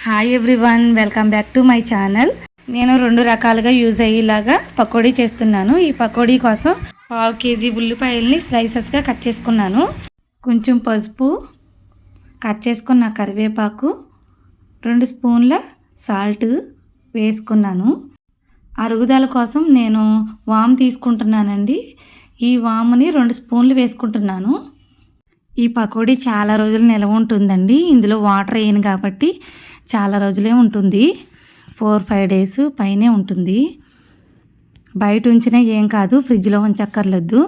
Hi everyone, welcome back to my channel. నేను 2 రకాలుగా use అయ్యేలాగా పకోడీ చేస్తున్నాను. ఈ పకోడీ కోసం 1/2 కేజీ ఉల్లిపాయల్ని స్లైసెస్గా కట్ చేసుకున్నాను. కొంచెం పసుపు, కట్ చేసుకున్న కరివేపాకు, 2 స్పూన్ల సాల్ట్ వేసుకున్నాను. అరుగుదల కోసం నేను వాము తీసుకుంటున్నానండి. ఈ వాముని 2 స్పూన్లు వేసుకుంటున్నాను. ఈ పకోడీ చాలా రోజులు నిల్వ ఉంటుందండి. ఇందులో వాటర్ వేయను కాబట్టి చాలా రోజులే ఉంటుంది. 4-5 డేస్ పైనే ఉంటుంది. బయట ఉంచినా ఏం కాదు, ఫ్రిడ్జ్లో ఉంచక్కర్లేదు.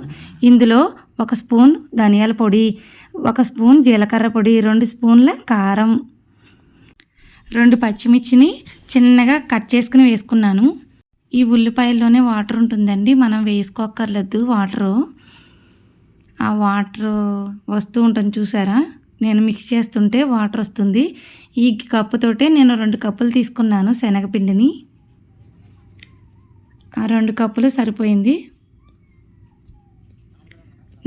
ఇందులో 1 స్పూన్ ధనియాల పొడి, 1 స్పూన్ జీలకర్ర పొడి, 2 స్పూన్ల కారం, 2 పచ్చిమిర్చిని చిన్నగా కట్ చేసుకుని వేసుకున్నాను. ఈ ఉల్లిపాయల్లోనే వాటర్ ఉంటుందండి, మనం వేసుకోక్కర్లేదు వాటరు. ఆ వాటర్ వస్తూ ఉంటుంది చూసారా, నేను మిక్స్ చేస్తుంటే వాటర్ వస్తుంది. ఈ కప్పుతోటే నేను 2 కప్పులు తీసుకున్నాను శనగపిండిని. ఆ 2 కప్పులు సరిపోయింది.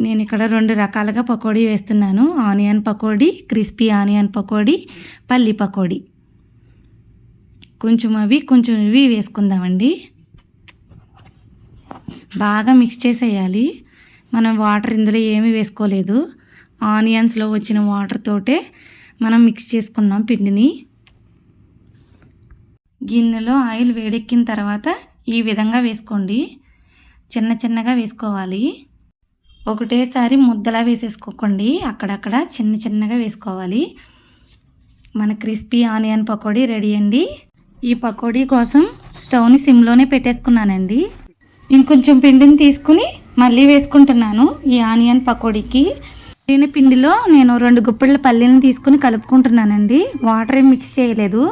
నేను ఇక్కడ 2 రకాలుగా పకోడీ వేస్తున్నాను. Onion pakodi, crispy onion pakodi, పల్లి పకోడీ. కొంచెం అవి కొంచెం ఇవి వేసుకుందామండి. బాగా మిక్స్ చేసేయాలి. మనం వాటర్ ఇందులో ఏమీ వేసుకోలేదు. ఆనియన్స్లో వచ్చిన వాటర్ తోటే మనం మిక్స్ చేసుకున్నాం పిండిని. గిన్నెలో ఆయిల్ వేడెక్కిన తర్వాత ఈ విధంగా వేసుకోండి. చిన్న చిన్నగా వేసుకోవాలి. ఒకటేసారి ముద్దలా వేసేసుకోకండి, అక్కడక్కడ చిన్న చిన్నగా వేసుకోవాలి. మన క్రిస్పీ ఆనియన్ పకోడీ రెడీ అండి. ఈ పకోడీ కోసం స్టవ్ని సిమ్లోనే పెట్టేసుకున్నానండి. ఇంకొంచెం పిండిని తీసుకుని మళ్ళీ వేసుకుంటున్నాను ఈ ఆనియన్ పకోడీకి. దీని పిండిలో నేను 2 గుప్పెళ్ళ పల్లీలను తీసుకుని కలుపుకుంటున్నానండి. వాటర్ ఏం మిక్స్ చేయలేదు,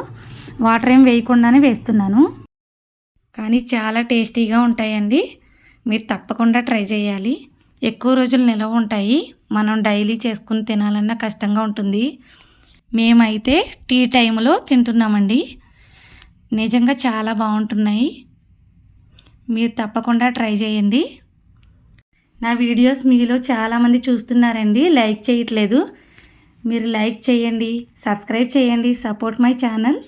వాటర్ ఏం వేయకుండానే వేస్తున్నాను. కానీ చాలా టేస్టీగా ఉంటాయండి. మీరు తప్పకుండా ట్రై చేయాలి. ఎక్కువ రోజులు నిల్వ ఉంటాయి. మనం డైలీ చేసుకుని తినాలన్నా కష్టంగా ఉంటుంది. మేమైతే టీ టైంలో తింటున్నామండి. నిజంగా చాలా బాగుంటున్నాయి. మీరు తప్పకుండా ట్రై చేయండి. నా వీడియోస్ మీలో చాలామంది చూస్తున్నారండి, లైక్ చేయట్లేదు. మీరు లైక్ చేయండి, సబ్స్క్రైబ్ చేయండి, support my channel.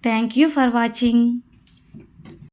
Thank you for watching.